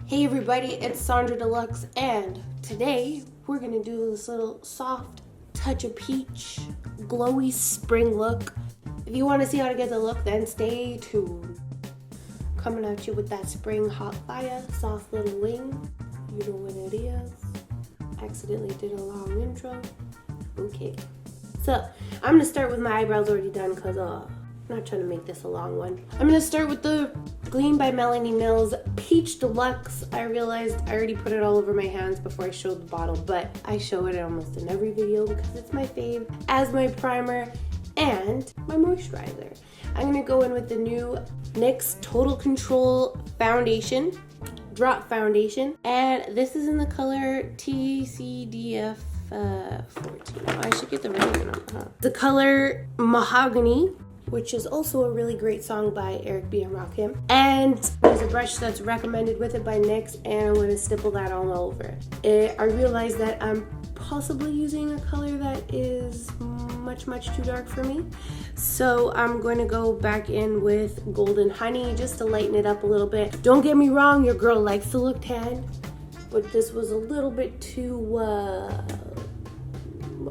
Hey everybody, it's Sonjdradeluxe, and today we're gonna do this little soft touch of peach, glowy spring look. If you want to see how to get the look, then stay tuned. Coming at you with that spring hot fire, soft little wing. You know what it is. Accidentally did a long intro. Okay. So, I'm gonna start with my eyebrows already done because I'm not trying to make this a long one. I'm gonna start with the Gleam by Melanie Mills Peach Deluxe. I realized I already put it all over my hands before I showed the bottle, but I show it almost in every video because it's my fave as my primer and my moisturizer. I'm gonna go in with the new NYX Total Control Foundation, Drop Foundation, and this is in the color TCDF 14. Oh, I should get the right one, huh? The color Mahogany, which is also a really great song by Eric B. and Rakim. And there's a brush that's recommended with it by NYX, and I'm gonna stipple that all over. I realized that I'm possibly using a color that is much too dark for me. So I'm going to go back in with Golden Honey just to lighten it up a little bit. Don't get me wrong, your girl likes to look tan, but this was a little bit too,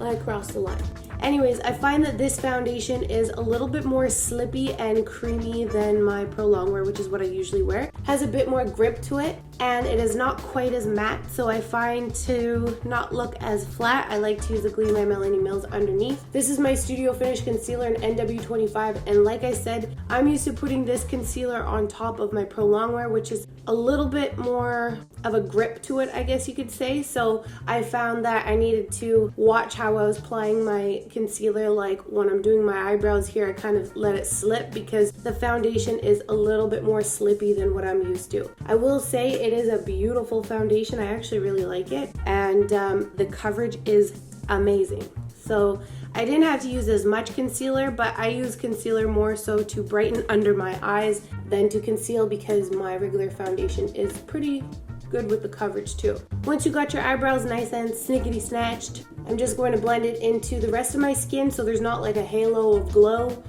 I crossed the line. Anyways, I find that this foundation is a little bit more slippy and creamy than my Pro Longwear, which is what I usually wear. Has a bit more grip to it, and it is not quite as matte, so I find to not look as flat, I like to use the Gleam by Melanie Mills underneath. This is my Studio Finish Concealer in NW25, and like I said, I'm used to putting this concealer on top of my Pro Longwear, which is a little bit more of a grip to it, I guess you could say. So I found that I needed to watch how I was applying my concealer. Like when I'm doing my eyebrows here, I kind of let it slip because the foundation is a little bit more slippy than what I'm used to. I will say it is a beautiful foundation. I actually really like it, and the coverage is amazing. So I didn't have to use as much concealer, but I use concealer more so to brighten under my eyes than to conceal because my regular foundation is pretty good with the coverage too. Once you got your eyebrows nice and snickety snatched, I'm just going to blend it into the rest of my skin so there's not like a halo of glow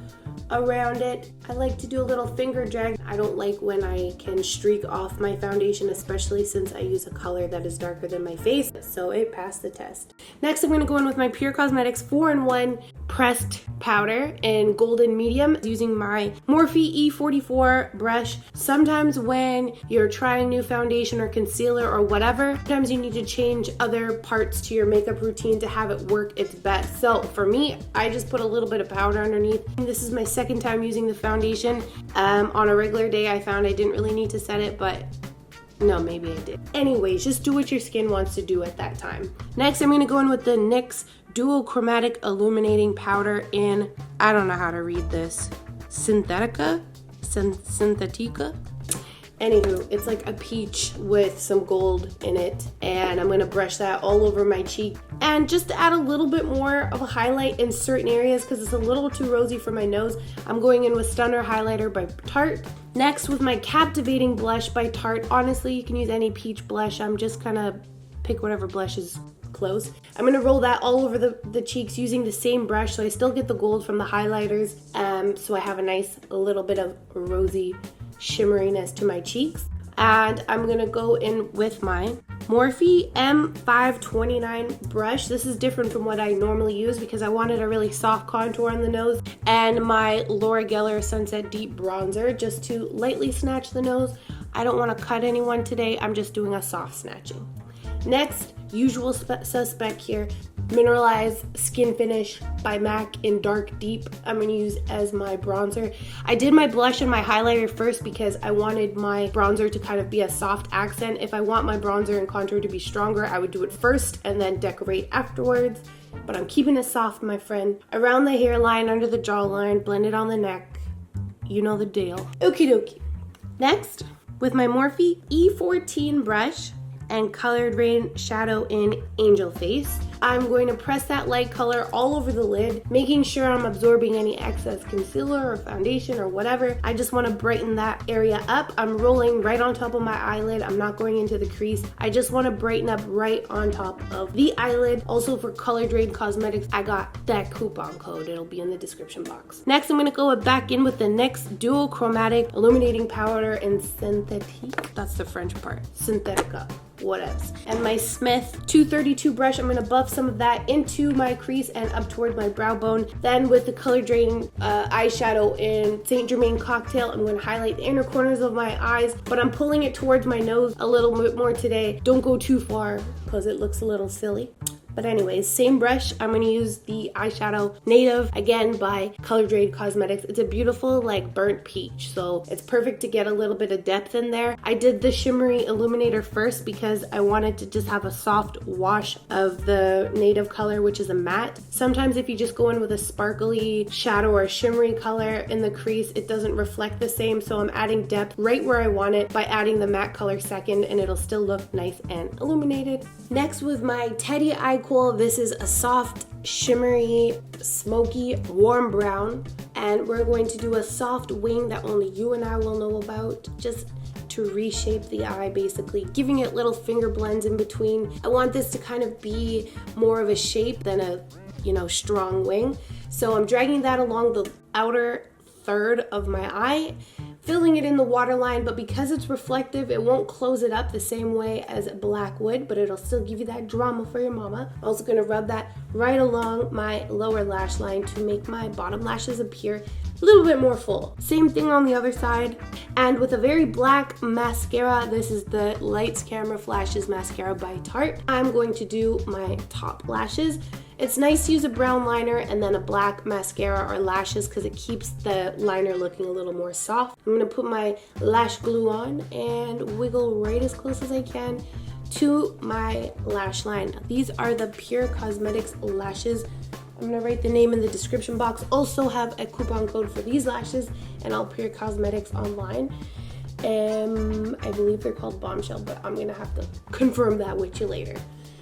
around it. I like to do a little finger drag. I don't like when I can streak off my foundation, especially since I use a color that is darker than my face, so it passed the test. Next, I'm going to go in with my Pure Cosmetics 4-in-1 pressed powder in golden medium using my Morphe E44 brush. Sometimes when you're trying new foundation or concealer or whatever, sometimes you need to change other parts to your makeup routine to have it work its best. So for me, I just put a little bit of powder underneath. This is my second time using the foundation. On a regular day, I found I didn't really need to set it, but no, maybe I did. Anyways, just do what your skin wants to do at that time. Next, I'm gonna go in with the NYX Dual Chromatic Illuminating Powder in, I don't know how to read this, Synthetica? Synthetica? Anywho, it's like a peach with some gold in it, and I'm gonna brush that all over my cheek. And just to add a little bit more of a highlight in certain areas because it's a little too rosy for my nose, I'm going in with Stunner Highlighter by Tarte. Next, with my Captivating Blush by Tarte. Honestly, you can use any peach blush. I'm just gonna pick whatever blush is close. I'm gonna roll that all over the cheeks using the same brush so I still get the gold from the highlighters, so I have a nice little bit of rosy shimmeriness to my cheeks. And I'm gonna go in with my Morphe M529 brush. This is different from what I normally use because I wanted a really soft contour on the nose, and my Laura Geller Sunset Deep Bronzer just to lightly snatch the nose. I don't want to cut anyone today, I'm just doing a soft snatching. Next, usual suspect here, Mineralized Skin Finish by MAC in Dark Deep. I'm going to use as my bronzer. I did my blush and my highlighter first because I wanted my bronzer to kind of be a soft accent. If I want my bronzer and contour to be stronger, I would do it first and then decorate afterwards. But I'm keeping it soft, my friend. Around the hairline, under the jawline, blend it on the neck. You know the deal. Okie dokie. Next, with my Morphe E14 brush and Colored Rain Shadow in Angel Face, I'm going to press that light color all over the lid, making sure I'm absorbing any excess concealer or foundation or whatever. I just want to brighten that area up. I'm rolling right on top of my eyelid. I'm not going into the crease. I just want to brighten up right on top of the eyelid. Also for ColorDrain Cosmetics, I got that coupon code. It'll be in the description box. Next, I'm going to go back in with the NYX Dual Chromatic Illuminating Powder in Synthetica. That's the French part. Synthetica. What else? And my Smith 232 brush, I'm going to buff some of that into my crease and up towards my brow bone. Then with the ColorDrain eyeshadow in Saint Germain Cocktail, I'm going to highlight the inner corners of my eyes, but I'm pulling it towards my nose a little bit more today. Don't go too far because it looks a little silly. But anyways, same brush. I'm going to use the eyeshadow Native, again by ColorDrain Cosmetics. It's a beautiful like burnt peach, so it's perfect to get a little bit of depth in there. I did the shimmery illuminator first because I wanted to just have a soft wash of the Native color, which is a matte. Sometimes if you just go in with a sparkly shadow or a shimmery color in the crease, it doesn't reflect the same, so I'm adding depth right where I want it by adding the matte color second, and it'll still look nice and illuminated. Next, with my Teddy Eye Cool, this is a soft, shimmery, smoky, warm brown, and we're going to do a soft wing that only you and I will know about, just to reshape the eye, basically giving it little finger blends in between. I want this to kind of be more of a shape than a, you know, strong wing, so I'm dragging that along the outer third of my eye, filling it in the waterline, but because it's reflective, it won't close it up the same way as black would, but it'll still give you that drama for your mama. I'm also gonna rub that right along my lower lash line to make my bottom lashes appear a little bit more full. Same thing on the other side. And with a very black mascara, this is the Lights Camera Flashes mascara by Tarte, I'm going to do my top lashes. It's nice to use a brown liner and then a black mascara or lashes because it keeps the liner looking a little more soft. I'm going to put my lash glue on and wiggle right as close as I can to my lash line. These are the Pure Cosmetics lashes. I'm going to write the name in the description box. Also have a coupon code for these lashes and all Pure Cosmetics online. I believe they're called Bombshell, but I'm going to have to confirm that with you later.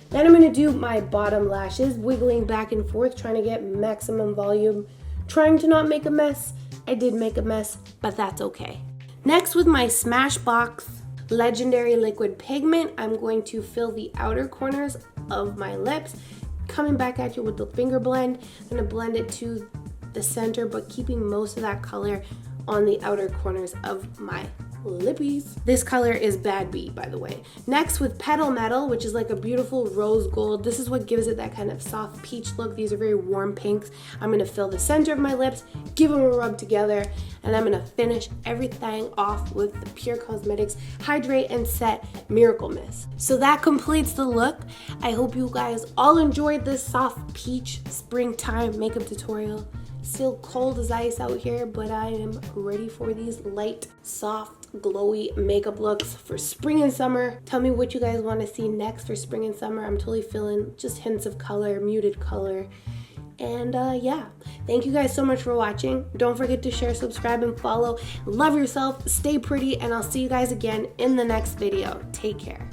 Then I'm going to do my bottom lashes, wiggling back and forth, trying to get maximum volume, trying to not make a mess. I did make a mess, but that's okay. Next, with my Smashbox Legendary Liquid Pigment, I'm going to fill the outer corners of my lips, coming back at you with the finger blend. I'm going to blend it to the center, but keeping most of that color on the outer corners of my lippies. This color is Bad Bee, by the way. Next, with Petal Metal, which is like a beautiful rose gold. This is what gives it that kind of soft peach look. These are very warm pinks. I'm gonna fill the center of my lips, give them a rub together, and I'm gonna finish everything off with the Pure Cosmetics Hydrate and Set Miracle Mist. So that completes the look. I hope you guys all enjoyed this soft peach springtime makeup tutorial. Still cold as ice out here, but I am ready for these light, soft, glowy makeup looks for spring and summer. Tell me what you guys want to see next for spring and summer. I'm totally feeling just hints of color, muted color. And yeah, thank you guys so much for watching. Don't forget to share, subscribe, and follow. Love yourself, stay pretty, and I'll see you guys again in the next video. Take care.